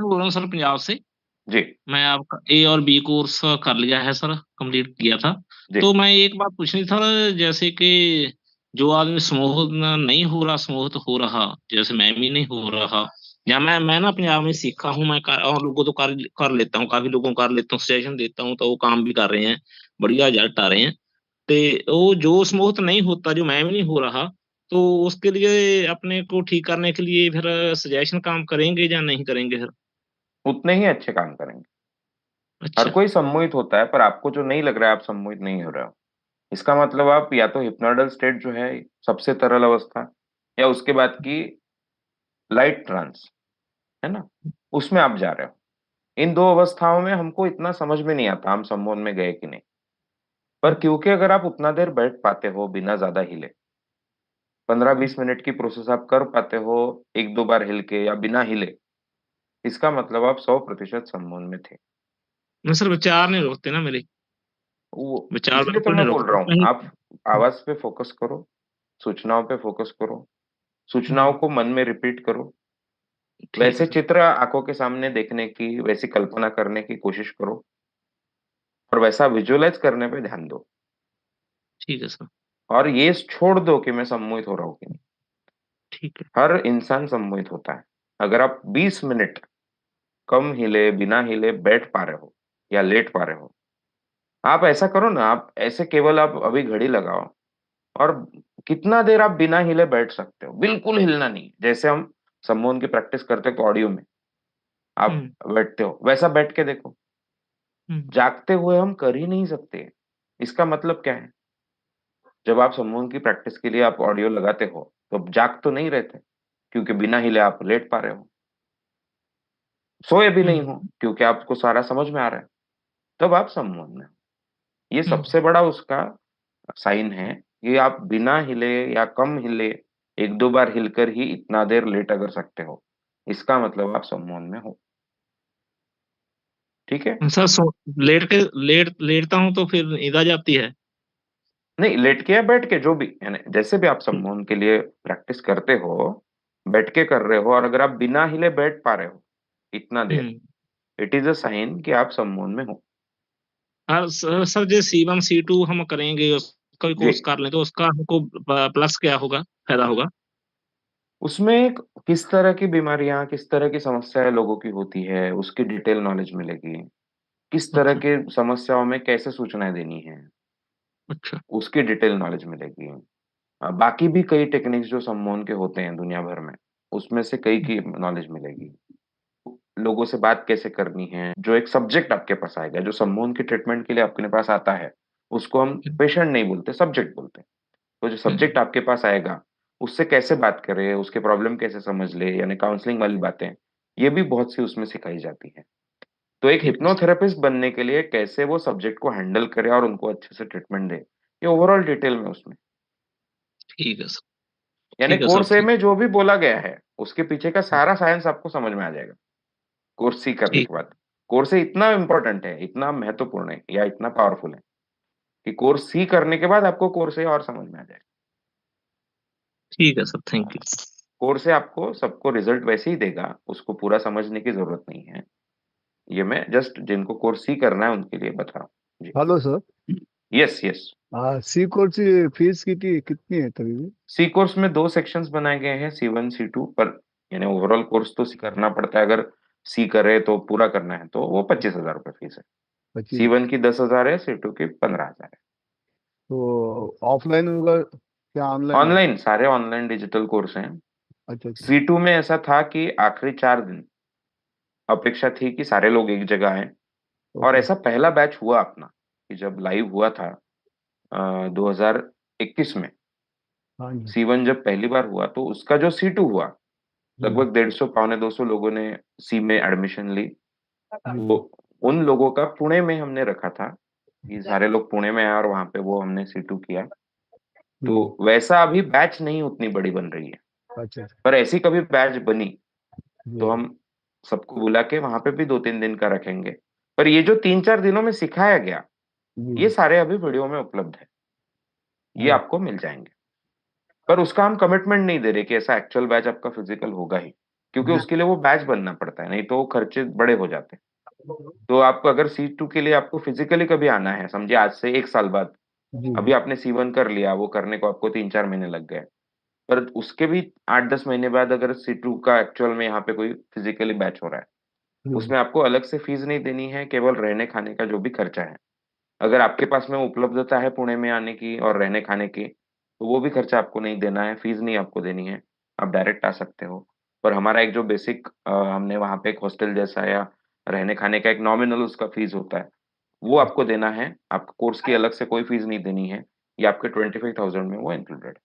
बोल रहा हूँ सर पंजाब से। जी, मैं आपका ए और बी कोर्स कर लिया है सर, कंप्लीट किया था। जी। तो मैं एक बात पूछनी था, जैसे कि जो आदमी समूह नहीं हो रहा, समूह तो हो रहा, जैसे मैं भी नहीं हो रहा, या मैं ना पंजाब में सीखा हूँ, और लोगों तो कर कर लेता हूँ, काफी लोगों को कर लेता हूँ, सजेशन देता हूँ, तो वो काम भी कर रहे हैं, बढ़िया रिजल्ट आ रहे हैं। तो वो जो समूह नहीं होता, जो मैं भी नहीं हो रहा, तो उसके लिए अपने को ठीक करने के लिए फिर सजेशन काम करेंगे या नहीं करेंगे फिर? उतने ही अच्छे काम करेंगे। हर अच्छा। कोई सम्मोहित होता है, पर आपको जो नहीं लग रहा है आप सम्मोहित नहीं हो रहे हो, इसका मतलब आप या तो हिप्नोइडल स्टेट जो है सबसे तरल अवस्था, या उसके बाद की लाइट ट्रांस, है ना, उसमें आप जा रहे हो। इन दो अवस्थाओं में हमको इतना समझ में नहीं आता हम सम्मोहन में गए कि नहीं। पर क्योंकि अगर आप उतना देर बैठ पाते हो बिना ज्यादा हिले, 15-20 मिनट की प्रोसेस आप कर पाते हो, एक दो बार हिल के या बिना हिले, इसका मतलब आप 100% सम्मोहन में थे। मैं सर विचार नहीं रोकते ना मेरे, वो विचार इसलिए तो बिल्कुल मैं नहीं बोल रोकते रहा हूँ, कहीं। आप आवाज पे फोकस करो, सूचनाओं पे फोकस करो, सूचनाओं हम्म, को मन में रिपीट करो, ठीक है वैसे सर। चित्र आंखों के सामने देखने की, वैसी कल्पना करने की कोशिश करो, और वैसा विजुअलाइज करने पे ध्यान दो। ठीक है सर। और ये छोड़ दो कि मैं सम्मोहित हो रहा हूँ कि नहीं। ठीक है। हर इंसान सम्मोहित होता है। अगर आप 20 मिनट कम हिले बिना हिले बैठ पा रहे हो या लेट पा रहे हो, आप ऐसा करो ना, आप ऐसे केवल आप अभी घड़ी लगाओ, और कितना देर आप बिना हिले बैठ सकते हो, बिल्कुल हिलना नहीं, जैसे हम सम्मोहन की प्रैक्टिस करते हैं ऑडियो में आप हम्म। बैठते हो, वैसा बैठ के देखो। हम्म। जागते हुए हम कर ही नहीं सकते। इसका मतलब क्या है, जब आप सम्मोहन की प्रैक्टिस के लिए आप ऑडियो लगाते हो तो आप जाग तो नहीं रहते, क्योंकि बिना हिले आप लेट पा रहे हो। सोए भी नहीं हम्म। हो क्योंकि आपको सारा समझ में आ रहा है, तब आप सम्मोहन में हो। ये हम्म। सबसे बड़ा उसका साइन है कि आप बिना हिले या कम हिले, एक दो बार हिलकर ही इतना देर लेट अगर सकते हो, इसका मतलब आप सम्मोहन में हो। ठीक है। सर लेटता हूँ तो फिर नींद आ जाती है। नहीं, लेट के या बैठ के जो भी, यानी जैसे भी आप सम्मोहन के लिए प्रैक्टिस करते हो, बैठ के कर रहे हो, और अगर आप बिना हिले बैठ पा रहे हो इतना देर, हम्म। इट इज अ साइन कि आप सम्मोहन में हो। हाँ सर, जो C1 C2 हम करेंगे, उसका भी जी। कोर्स कर लें, तो उसका हमको प्लस क्या होगा, फायदा होगा? उसमें किस तरह की बीमारियां, किस तरह की समस्याएं लोगों की होती है, उसकी डिटेल नॉलेज मिलेगी। किस तरह अच्छा। के समस्याओं में कैसे सूचनाएं देनी है, अच्छा। उसकी डिटेल नॉलेज मिलेगी। बाकी भी कई टेक्निक्स जो सम्मोहन के होते हैं दुनिया भर में, उसमें से कई की नॉलेज मिलेगी। लोगों से बात कैसे करनी है, जो एक सब्जेक्ट आपके पास आएगा, जो सम्मोहन की ट्रीटमेंट के लिए आपके पास आता है, उसको हम हम्म। पेशेंट नहीं बोलते, सब्जेक्ट बोलते हैं। तो जो हम्म। सब्जेक्ट आपके पास आएगा, उससे कैसे बात करे, उसके प्रॉब्लम कैसे समझ ले, यानी काउंसलिंग वाली बातें, ये भी बहुत सी उसमें सिखाई जाती है। तो एक ठीक है सर। हिप्नोथेरेपिस्ट बनने के लिए कैसे वो सब्जेक्ट को हैंडल करे और उनको अच्छे से ट्रीटमेंट दे, ये ओवरऑल डिटेल में उसमें, ठीक है सर। यानी ठीक है सर। कोर्स ए ठीक। में जो भी बोला गया है उसके पीछे का सारा साइंस आपको समझ में आ जाएगा कोर्स सी करने ठीक। के बाद। कोर्स ए इतना इंपॉर्टेंट है, इतना महत्वपूर्ण है, या इतना पावरफुल है कि कोर्स सी करने के बाद आपको कोर्स ए और समझ में आ जाएगा। ठीक है सर, थैंक यू। कोर्स ए आपको सबको रिजल्ट वैसे ही देगा, उसको पूरा समझने की जरूरत नहीं है। ये मैं जस्ट जिनको कोर्स सी करना है उनके लिए बता रहा हूँ जी। Hello sir. Yes, yes. हाँ, सी कोर्स की फीस कितनी है तभी भी? सी कोर्स में दो सेक्शंस बनाए गए हैं, C1 C2 पर, यानी ओवरऑल कोर्स तो करना पड़ता है, अगर सी करे तो पूरा करना है तो वो 25,000 रुपये फीस है। 25? C1 की 10,000 है, C2 की 15,000 है। तो ऑफलाइन होगा क्या ऑनलाइन होगा? ऑनलाइन, सारे ऑनलाइन डिजिटल कोर्स हैं। अच्छा अच्छा। C2 में ऐसा था कि आखिरी 4 दिन अपेक्षा थी कि सारे लोग एक जगह आए, और ओके। ऐसा पहला बैच हुआ अपना, कि जब लाइव हुआ था 2021 में, हाँ जी। C1 जब पहली बार हुआ तो उसका जो C2 हुआ, हम्म। लगभग 150 पौने 200 लोगों ने सी में एडमिशन ली। तो हम्म। उन लोगों का पुणे में हमने रखा था, ये सारे लोग पुणे में आए और वहां पे वो हमने C2 किया। हम्म। तो वैसा अभी बैच नहीं उतनी बड़ी बन रही है, अच्छा अच्छा। पर ऐसी कभी बैच बनी तो जी हम सबको बुला के वहां पे भी 2-3 दिन का रखेंगे। पर ये जो 3-4 दिनों में सिखाया गया, ये जी। सारे अभी वीडियो में उपलब्ध है, ये हाँ। आपको मिल जाएंगे। पर उसका हम कमिटमेंट नहीं दे रहे कि ऐसा एक्चुअल बैच आपका फिजिकल होगा ही। क्योंकि उसके लिए वो बैच बनना पड़ता है, नहीं तो वो खर्चे बड़े हो जाते हैं। तो आपको अगर C2 के लिए आपको फिज़िकली कभी आना है, समझिए आज से 1 साल बाद, जी, अभी आपने C1 कर लिया, वो करने को आपको 3-4 महीने लग गए। पर उसके भी 8-10 महीने बाद अगर C2 का एक्चुअल में यहाँ पे कोई फिज़िकली बैच हो रहा है, जी, उसमें आपको अलग से फीस नहीं देनी है, केवल रहने-खाने का जो भी खर्चा है। अगर आपके पास में उपलब्धता है पुणे में आने की और रहने-खाने की, तो वो भी खर्चा आपको नहीं देना है, फीस नहीं आपको देनी है, आप डायरेक्ट आ सकते हो। पर हमारा एक जो बेसिक हमने वहाँ पे एक हॉस्टल जैसा या रहने-खाने का एक नॉमिनल उसका फीस होता है, वो आपको देना है, आपको कोर्स की अलग से कोई फीस नहीं देनी है, ये आपके 25,000 में वो इंक्लूडेड है।